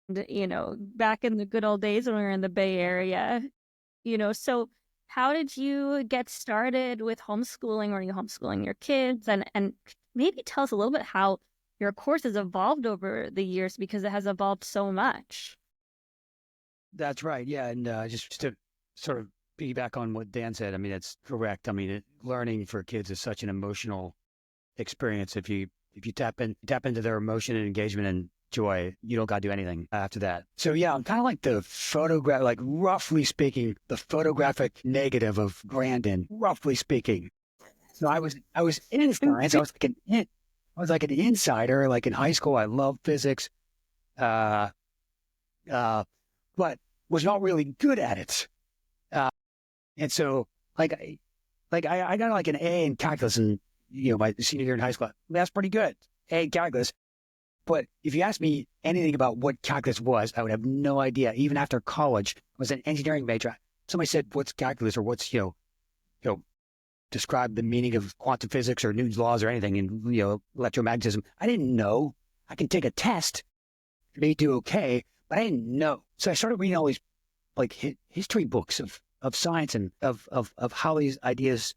back in the good old days when we were in the Bay Area. So how did you get started with homeschooling? Were you homeschooling your kids? And maybe tell us a little bit how your course has evolved over the years because it has evolved so much. That's right. Yeah. And just to sort of piggyback on what Dan said, I mean, it's correct. I mean, learning for kids is such an emotional experience. If you tap into their emotion and engagement and joy, you don't got to do anything after that. So yeah, I'm kind of like the photograph, like roughly speaking, the photographic negative of Brandon, roughly speaking. So I was in science. I was like an insider. Like in high school, I loved physics, uh, uh, but was not really good at it. Uh, and so like I got like an A in calculus in my senior year in high school. That's pretty good. A in calculus. But if you asked me anything about what calculus was, I would have no idea. Even after college, I was an engineering major. Somebody said, "What's calculus?" or "What's you know describe the meaning of quantum physics or Newton's laws or anything in electromagnetism." I didn't know. I can take a test, maybe do okay, but I didn't know. So I started reading all these like history books of science and of how these ideas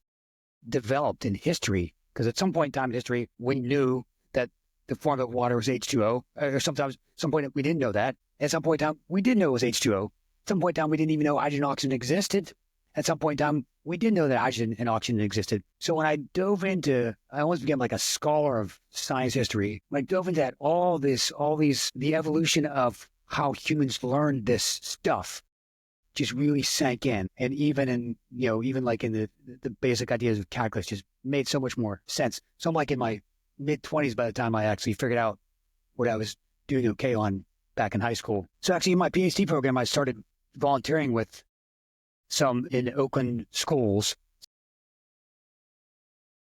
developed in history. Because at some point in time in history, we knew that the form of water was H2O, or sometimes some point we didn't know that. At some point in time, we did know it was H2O. At some point in time, we didn't even know hydrogen and oxygen existed. At some point in time, we did know that hydrogen and oxygen existed. So when I dove into, I almost became like a scholar of science history. When I dove into that, the evolution of how humans learned this stuff just really sank in. And even like in the basic ideas of calculus just made so much more sense. So I'm like in my mid 20s by the time I actually figured out what I was doing okay on back in high school. So actually in my PhD program, I started volunteering with some in Oakland schools